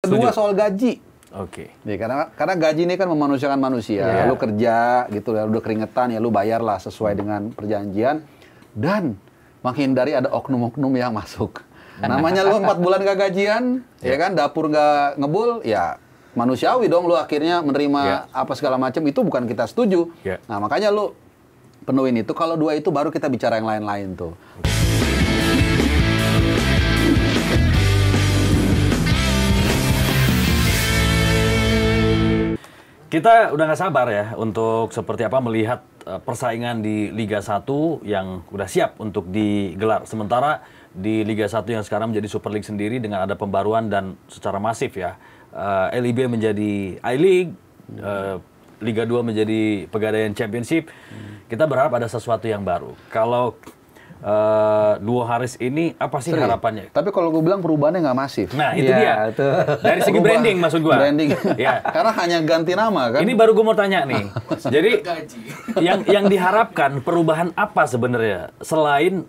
kedua soal gaji. Oke. Ya, karena gaji ini kan memanusiakan manusia. Lu kerja gitu ya, udah keringetan ya lu bayarlah sesuai dengan perjanjian dan menghindari ada oknum-oknum yang masuk. Namanya lu 4 bulan gak gajian, ya kan, dapur gak ngebul, ya manusiawi dong lu akhirnya menerima apa segala macam, itu bukan kita setuju. Nah, makanya lu penuhin itu, kalau 2 itu baru kita bicara yang lain-lain tuh. Kita udah nggak sabar ya untuk seperti apa melihat persaingan di Liga 1 yang udah siap untuk digelar. Sementara di Liga 1 yang sekarang menjadi Super League sendiri dengan ada pembaruan dan secara masif ya. LIB menjadi I-League, Liga 2 menjadi Pegadaian Championship. Kita berharap ada sesuatu yang baru. Kalau Duo Haris ini apa sih harapannya? Tapi kalau gue bilang perubahannya nggak masif. Nah itu dia. Itu. Dari segi branding maksud gue. Branding. Ya. Karena hanya ganti nama kan. Ini baru gue mau tanya nih. Jadi yang diharapkan perubahan apa sebenarnya selain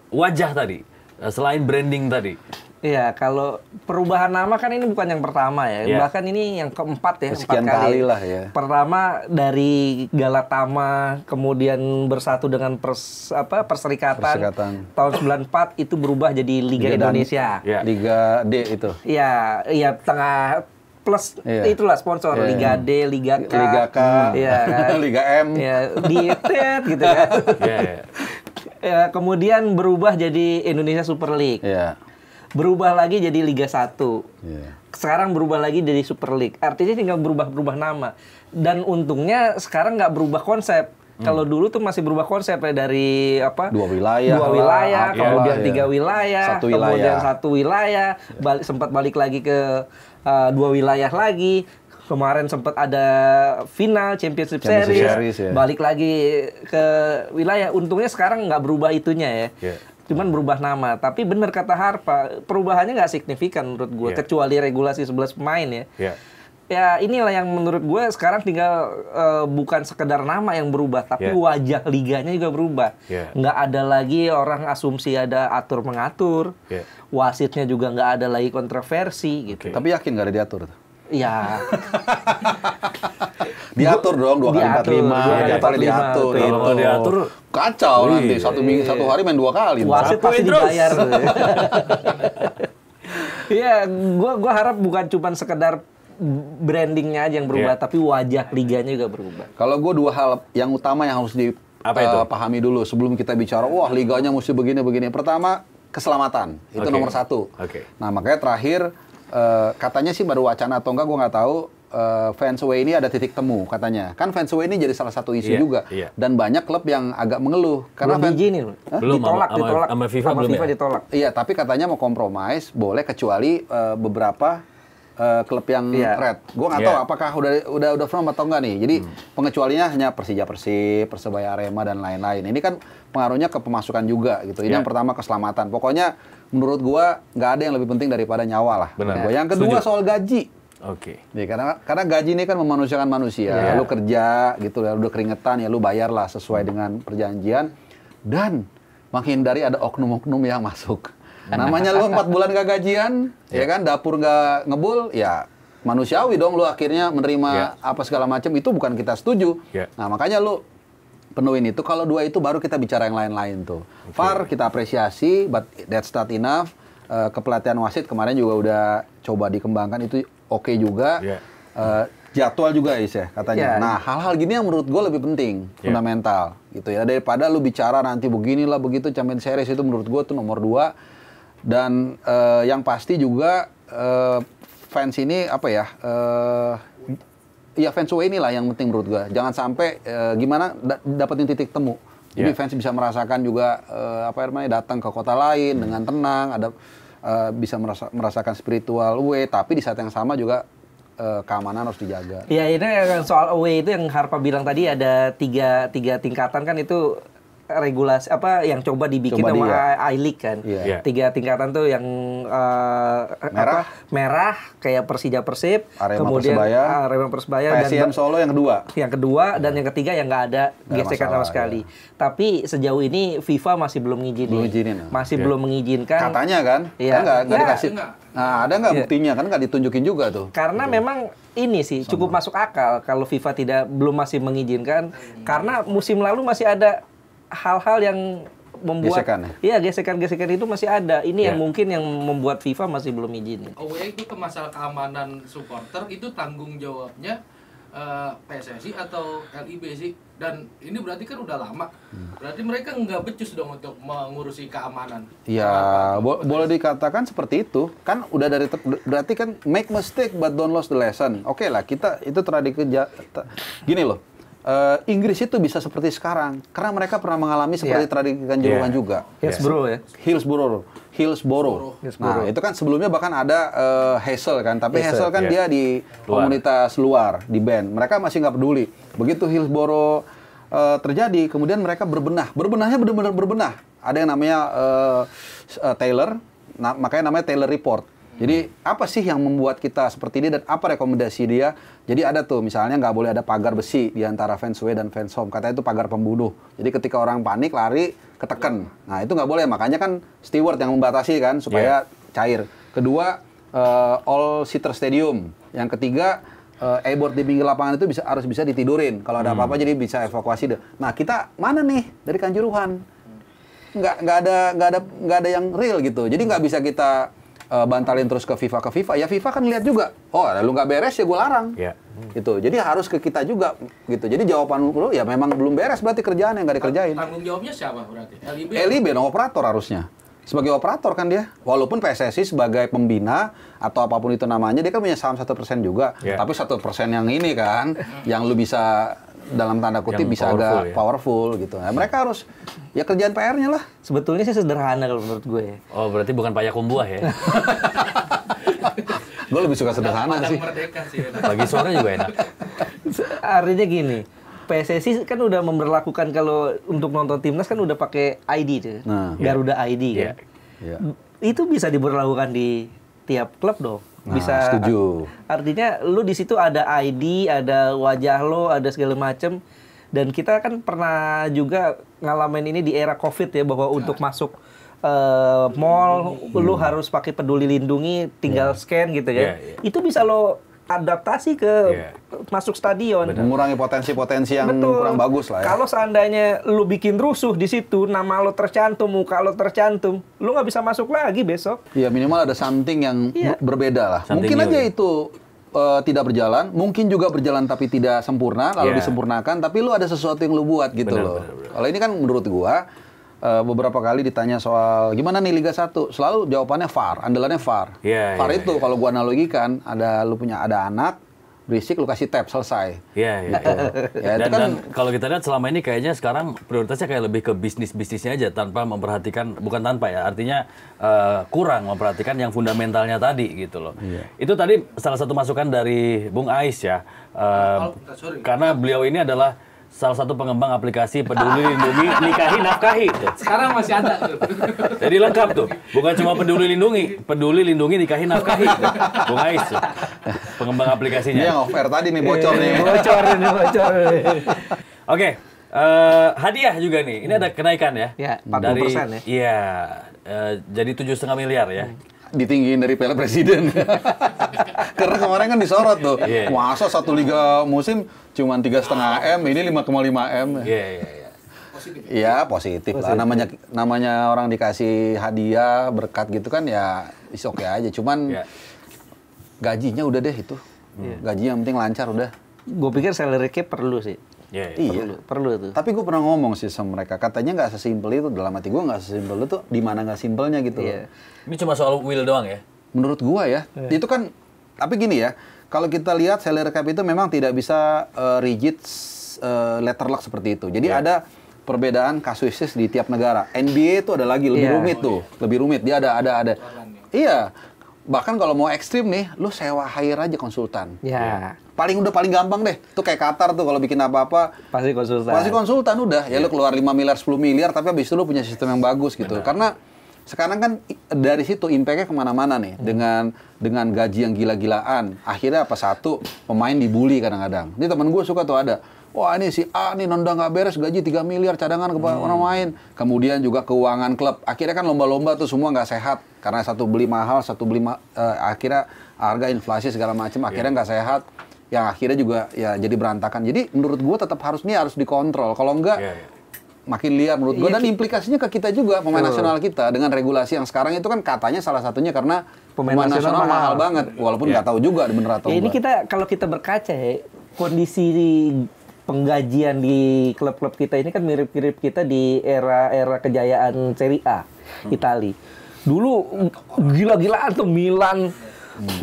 wajah tadi, selain branding tadi? Iya, kalau perubahan nama kan ini bukan yang pertama ya. Bahkan ini yang keempat ya, sekian 4 kali lah ya. Pertama dari Galatama, kemudian bersatu dengan Perserikatan. Tahun 94 itu berubah jadi Liga Indonesia. Liga D itu. Iya, iya plus itulah sponsor Liga D, Liga K, ya, kan? Liga M, di TET gitu kan. Kemudian berubah jadi Indonesia Super League. Berubah lagi jadi Liga 1. Sekarang berubah lagi jadi Super League. Artinya tinggal berubah nama. Dan untungnya sekarang nggak berubah konsep. Kalau dulu tuh masih berubah konsep ya, dari apa? 2 wilayah, kemudian 3 wilayah, kemudian 1 wilayah, sempat balik lagi ke 2 wilayah lagi. Kemarin sempat ada final Championship Series balik lagi ke wilayah. Untungnya sekarang nggak berubah itunya ya. Cuman berubah nama. Tapi benar kata Harpa, perubahannya nggak signifikan menurut gue, kecuali regulasi 11 pemain ya. Ya inilah yang menurut gue sekarang tinggal bukan sekedar nama yang berubah, tapi wajah liganya juga berubah. Nggak ada lagi orang asumsi ada atur-mengatur. Wasitnya juga nggak ada lagi kontroversi gitu. Tapi yakin nggak ada diatur? Ya. Diatur dong 2 kali 45, jadwalnya diatur. Kalau nggak diatur kacau nanti satu hari main 2 kali. Wasit pasti dibayar. Iya, gua harap bukan cuma sekedar brandingnya aja yang berubah, tapi wajah liganya juga berubah. Kalau gue 2 hal yang utama yang harus dipahami dulu sebelum kita bicara, wah liganya mesti begini-begini. Pertama, keselamatan. Itu nomor 1. Nah, makanya terakhir katanya sih baru wacana atau enggak gue nggak tahu, fansway ini ada titik temu katanya. Kan fansway ini jadi salah satu isu juga. Dan banyak klub yang agak mengeluh karena belum ditolak sama FIFA belum ditolak. Iya, tapi katanya mau kompromis boleh kecuali beberapa klub yang red. Gue nggak tahu apakah udah firm atau enggak nih. Jadi pengecualiannya hanya Persija, Persib, Persebaya, Arema dan lain-lain. Ini kan pengaruhnya ke pemasukan juga gitu. Ini yang pertama keselamatan. Pokoknya menurut gue nggak ada yang lebih penting daripada nyawa lah. Yang kedua soal gaji. Ya, karena gaji ini kan memanusiakan manusia. Lu kerja gitu ya, udah keringetan ya lu bayarlah sesuai dengan perjanjian dan menghindari ada oknum-oknum yang masuk. Namanya lu 4 bulan gak gajian, ya kan, dapur gak ngebul, ya manusiawi dong lu akhirnya menerima apa segala macam, itu bukan kita setuju. Nah, makanya lu penuhin itu, kalau 2 itu baru kita bicara yang lain-lain tuh. VAR kita apresiasi, but that's not enough. Kepelatihan wasit kemarin juga udah coba dikembangkan, itu oke juga. Jadwal juga ya katanya. Nah, hal-hal gini yang menurut gue lebih penting, fundamental gitu ya, daripada lu bicara nanti beginilah begitu. Champions Series itu menurut gue tuh nomor 2. Dan yang pasti juga fans ini apa ya? Ya fansway inilah yang penting menurut gue. Jangan sampai gimana dapetin titik temu. Jadi fans bisa merasakan juga datang ke kota lain dengan tenang, ada bisa merasakan spiritual away, tapi di saat yang sama juga keamanan harus dijaga. Ya, ini soal away itu yang Harpa bilang tadi ada tiga tingkatan kan, itu regulasi apa yang coba dibikin sama I-League kan. Tiga tingkatan tuh yang merah kayak Persija Persib, kemudian Arema Persebaya PSM Solo yang kedua. Yang kedua dan yang ketiga yang nggak ada gesekan sama sekali. Tapi sejauh ini FIFA masih belum ngizinin. Masih belum mengizinkan. Katanya kan? Nggak dikasih. Nah, ada nggak buktinya? Kan nggak ditunjukin juga tuh. Karena memang ini sih cukup masuk akal kalau FIFA belum masih mengizinkan. Karena musim lalu masih ada hal-hal yang membuat gesekan-gesekan itu masih ada. Ini yang mungkin yang membuat FIFA masih belum izin. Itu ke masalah keamanan supporter itu tanggung jawabnya PSSI atau LIB sih. Dan ini berarti kan udah lama. Berarti mereka nggak becus dong untuk mengurusi keamanan. Ya, boleh dikatakan seperti itu. Kan udah berarti kan make mistake but don't lose the lesson. Oke lah, kita itu gini loh. Inggris itu bisa seperti sekarang karena mereka pernah mengalami seperti tragedi Kanjuruhan juga. Hillsborough. Nah, itu kan sebelumnya bahkan ada Hassel kan, tapi Hassel kan dia di komunitas luar, di band. Mereka masih nggak peduli. Begitu Hillsborough terjadi, kemudian mereka berbenahnya benar-benar berbenah. Ada yang namanya Taylor, makanya namanya Taylor Report. Jadi apa sih yang membuat kita seperti ini dan apa rekomendasi dia? Jadi ada tuh misalnya nggak boleh ada pagar besi di antara fans away dan fans home. Katanya itu pagar pembunuh. Jadi ketika orang panik lari keteken. Nah itu nggak boleh. Makanya kan steward yang membatasi kan supaya cair. Kedua all seater stadium. Yang ketiga e-board di pinggir lapangan itu harus bisa ditidurin. Kalau ada apa-apa jadi bisa evakuasi deh. Nah kita mana nih dari Kanjuruhan? Nggak ada yang real gitu. Jadi nggak bisa kita bantalin terus ke FIFA. Ya FIFA kan lihat juga, oh lu nggak beres ya gue larang. Gitu. Jadi harus ke kita juga gitu. Jadi jawaban lu ya memang belum beres berarti kerjaan yang nggak dikerjain. Tanggung jawabnya siapa berarti? LIB dong, operator harusnya. Sebagai operator kan dia. Walaupun PSSI sebagai pembina atau apapun itu namanya, dia kan punya saham 1% juga. Tapi 1% yang ini kan, yang lu bisa dalam tanda kutip yang bisa agak powerful gitu. Nah, mereka harus ya kerjaan PR-nya lah. Sebetulnya sih sederhana kalau menurut gue. Oh, berarti bukan Payakumbuh ya? Gue lebih suka sederhana sih. Pagi sore juga enak. Artinya gini, PSSI kan udah memberlakukan kalau untuk nonton timnas kan udah pakai ID tuh. Garuda ID kan. Itu bisa diberlakukan di tiap klub dong. Bisa setuju. Artinya lu di situ ada ID, ada wajah lo, ada segala macem. Dan kita kan pernah juga ngalamin ini di era Covid ya, bahwa untuk masuk mall lu harus pakai Peduli Lindungi, tinggal scan gitu ya. Itu bisa lo adaptasi ke masuk stadion. Mengurangi potensi-potensi yang kurang bagus lah ya. Kalau seandainya lu bikin rusuh di situ, nama lo tercantum, muka lo tercantum, lu nggak bisa masuk lagi besok. Iya, minimal ada something yang berbeda lah. Mungkin aja itu tidak berjalan, mungkin juga berjalan tapi tidak sempurna, lalu disempurnakan, tapi lu ada sesuatu yang lu buat gitu loh. Kalau ini kan menurut gua beberapa kali ditanya soal gimana nih Liga 1, selalu jawabannya VAR, andalannya VAR. VAR itu kalau gua analogikan, lu punya anak, berisik lu kasih tab, selesai. Gitu. Dan kalau kita lihat selama ini kayaknya sekarang prioritasnya kayak lebih ke bisnisnya aja tanpa memperhatikan, bukan tanpa ya, artinya kurang memperhatikan yang fundamentalnya tadi gitu loh. Itu tadi salah satu masukan dari Bung Ais ya. Karena beliau ini adalah salah satu pengembang aplikasi Peduli Lindungi Nikahi Nafkahi. Sekarang masih ada tuh. Jadi lengkap tuh. Bukan cuma Peduli Lindungi Nikahi Nafkahi. Bung Ais tuh. Pengembang aplikasinya. Ini yang off-air tadi nih, bocor nih. Bocor. Oke. Hadiah juga nih. Ini ada kenaikan ya. 40% ya. Iya. Jadi 7,5 miliar ya. Ditinggiin dari Piala Presiden. Karena kemarin kan disorot tuh. Masa satu liga musim cuma 3,5 M, ini 5,5 M. Iya, positif lah. Namanya orang dikasih hadiah, berkat gitu kan ya oke aja. Cuman gajinya udah deh itu. Gajinya yang penting lancar udah. Gue pikir salary cap perlu sih. Iya, perlu tuh. Tapi gue pernah ngomong sih sama mereka, katanya nggak sesimpel itu. Dalam hati gue nggak sesimpel itu, di mana nggak simpelnya gitu loh. Ini cuma soal will doang ya? Menurut gue ya, itu kan, tapi gini ya, kalau kita lihat salary cap itu memang tidak bisa rigid letterlock seperti itu. Jadi ada perbedaan kasuistis di tiap negara. NBA itu ada lagi lebih rumit tuh, lebih rumit. Dia ada. Iya. bahkan kalau mau ekstrim nih, lu sewa hire aja konsultan. Ya. Paling gampang deh. Tuh kayak Qatar tuh kalau bikin apa-apa Pasti konsultan. Pasti konsultan udah. Ya lu keluar 5 miliar, 10 miliar, tapi habis itu lu punya sistem yang bagus gitu. Karena sekarang kan dari situ impact-nya kemana-mana nih. Dengan gaji yang gila-gilaan. Akhirnya satu, pemain dibully kadang-kadang. Ini temen gue suka tuh ada. Wah ini si A nih nendang nggak beres, gaji 3 miliar cadangan ke orang main. Kemudian juga keuangan klub. Akhirnya kan lomba-lomba tuh semua nggak sehat. Karena satu beli mahal, akhirnya harga inflasi segala macam. Akhirnya nggak sehat. Yang akhirnya juga ya jadi berantakan. Jadi menurut gue tetap harus dikontrol. Kalau enggak makin liar menurut gue. Dan implikasinya ke kita juga, pemain nasional kita. Dengan regulasi yang sekarang itu kan katanya salah satunya karena pemain nasional mahal banget. Walaupun nggak tahu juga bener atau enggak. Ini kalau kita berkaca ya, kondisi penggajian di klub-klub kita ini kan mirip-mirip kita di era kejayaan Serie A Itali. Dulu gila-gilaan tuh Milan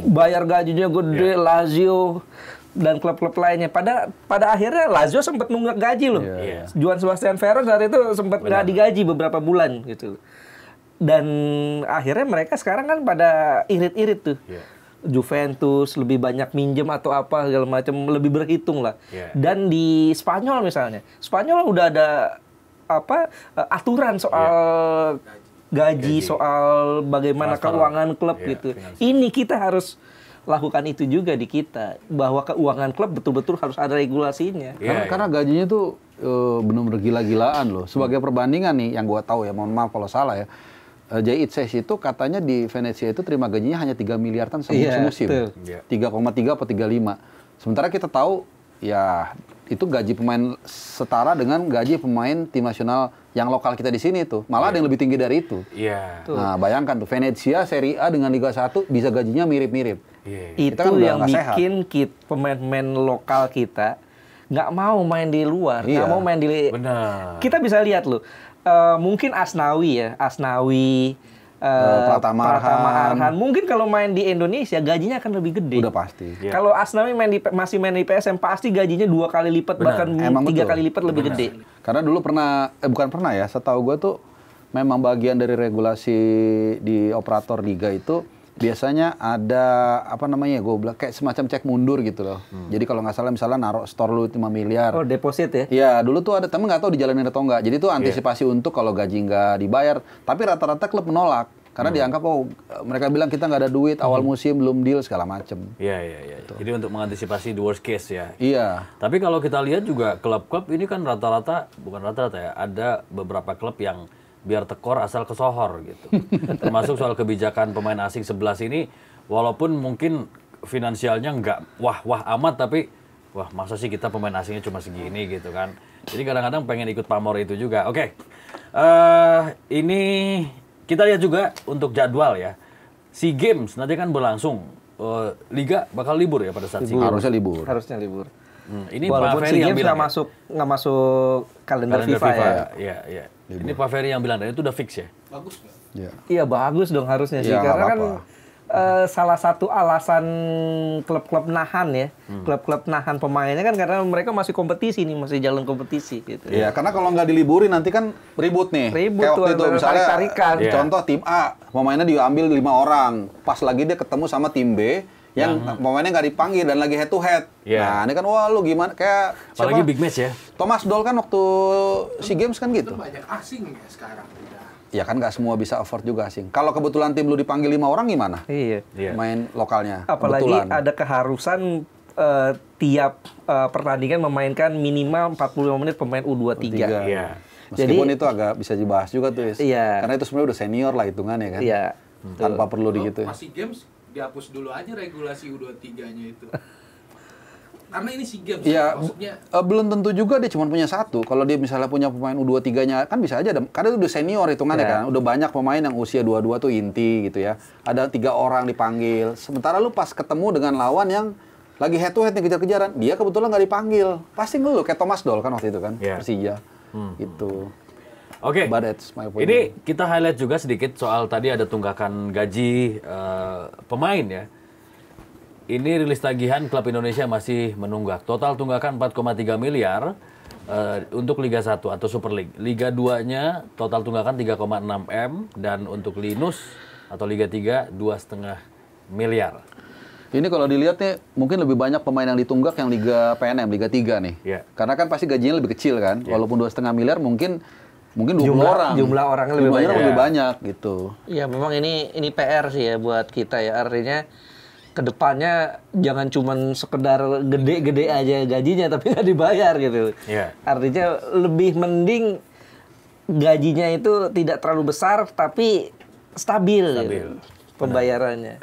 bayar gajinya gede, Lazio dan klub-klub lainnya. Pada akhirnya Lazio sempat nunggak gaji loh. Juan Sebastian Veron saat itu sempat nggak digaji beberapa bulan gitu. Dan akhirnya mereka sekarang kan pada irit-irit tuh. Juventus lebih banyak minjem atau apa segala macam, lebih berhitung lah. Dan di Spanyol misalnya, Spanyol udah ada aturan soal gaji, soal bagaimana keuangan klub gitu. Ini kita harus lakukan itu juga di kita, bahwa keuangan klub betul-betul harus ada regulasinya. Karena gajinya tuh benar-benar gila-gilaan loh. Sebagai perbandingan nih, yang gua tahu ya, mohon maaf kalau salah ya. Jay Itzes itu katanya di Venezia itu terima gajinya hanya 3 miliaran semusim. 3,3 atau 3,5. Sementara kita tahu ya itu gaji pemain setara dengan gaji pemain tim nasional yang lokal kita di sini tuh. Malah ada yang lebih tinggi dari itu. Nah, bayangkan tuh Venezia Serie A dengan Liga 1 bisa gajinya mirip-mirip. Itu kan yang bikin pemain-pemain lokal kita nggak mau main di luar, nggak mau main di. Benar. Kita bisa lihat loh. Mungkin Asnawi, Pratama Arhan. Mungkin kalau main di Indonesia gajinya akan lebih gede. Udah pasti. Kalau Asnawi masih main di PSM pasti gajinya 2 kali lipat, bahkan 3 kali lipat lebih gede. Karena dulu bukan pernah ya, setahu gue tuh memang bagian dari regulasi di operator liga itu biasanya ada gue bilang kayak semacam cek mundur gitu loh. Jadi kalau nggak salah misalnya naruh store lu 5 miliar. Oh, deposit ya? Iya, dulu tuh ada, temen nggak tahu dijalanin atau enggak. Jadi itu antisipasi untuk kalau gaji nggak dibayar. Tapi rata-rata klub menolak. Karena dianggap, mereka bilang kita nggak ada duit, awal musim belum deal, segala macem. Iya. Jadi untuk mengantisipasi the worst case ya. Iya. Tapi kalau kita lihat juga klub-klub ini kan bukan rata-rata ya, ada beberapa klub yang biar tekor asal kesohor gitu. Termasuk soal kebijakan pemain asing 11 ini, walaupun mungkin finansialnya nggak wah amat, tapi masa sih kita pemain asingnya cuma segini gitu kan. Jadi kadang-kadang pengen ikut pamor itu juga. Oke. Ini kita lihat juga untuk jadwal ya. SEA Games nanti kan berlangsung. Liga bakal libur ya pada saat SEA Games. Harusnya libur. Ini walaupun Pak Ferry yang bilang nggak masuk kalender FIFA ya. Iya. Ini Pak Ferry yang bilang, dan itu udah fix ya? Bagus nggak? Iya bagus dong harusnya sih, karena kan salah satu alasan klub-klub nahan ya, klub-klub nahan pemainnya kan karena mereka masih kompetisi nih, masih jalan kompetisi gitu. Iya, karena kalau nggak diliburin nanti kan ribut nih. Kayak waktu itu misalnya tarik-tarikan. Contoh tim A, pemainnya diambil 5 orang, pas lagi dia ketemu sama tim B yang pemainnya nggak dipanggil dan lagi head to head. Nah ini kan lu gimana kayak apalagi big match ya. Thomas Doll kan waktu SEA Games kan gitu. Itu banyak asing ya sekarang. Ya kan nggak semua bisa afford juga asing. Kalau kebetulan tim lu dipanggil 5 orang gimana? Iya. Main lokalnya. Apalagi kebetulan. ada keharusan tiap pertandingan memainkan minimal 45 menit pemain U23. Iya. Meskipun itu agak bisa dibahas juga tuh, Iya. Karena itu sebenarnya udah senior lah hitungannya kan. Iya. Tanpa perlu gitu. Masih Games dihapus dulu aja regulasi U23-nya itu. Karena ini SEA Games, maksudnya belum tentu juga dia cuma punya satu. Kalau dia misalnya punya pemain U23-nya kan bisa aja karena itu udah senior hitungannya kan. Udah banyak pemain yang usia 22 tuh inti gitu ya. Ada 3 orang dipanggil. Sementara lu pas ketemu dengan lawan yang lagi head to head nih kejar-kejaran, dia kebetulan nggak dipanggil. Pasti ngeluh kayak Thomas Doll kan waktu itu kan, Persija. Gitu. Oke, ini kita highlight juga sedikit soal tadi ada tunggakan gaji pemain ya. Ini rilis tagihan klub Indonesia masih menunggak. Total tunggakan 4,3 miliar untuk Liga 1 atau Super League. Liga 2-nya total tunggakan 3,6 M dan untuk Linus atau Liga 3 2,5 miliar. Ini kalau dilihat nih, mungkin lebih banyak pemain yang ditunggak yang Liga PNM, Liga 3 nih. Yeah. Karena kan pasti gajinya lebih kecil kan. Yeah. Walaupun 2,5 miliar mungkin 20 orang. Jumlah orangnya lebih banyak gitu. Iya, memang ini PR sih ya buat kita ya. Artinya kedepannya jangan cuman sekedar gede-gede aja gajinya tapi nggak dibayar gitu. Yeah. Artinya lebih mending gajinya itu tidak terlalu besar tapi stabil. Gitu, pembayarannya.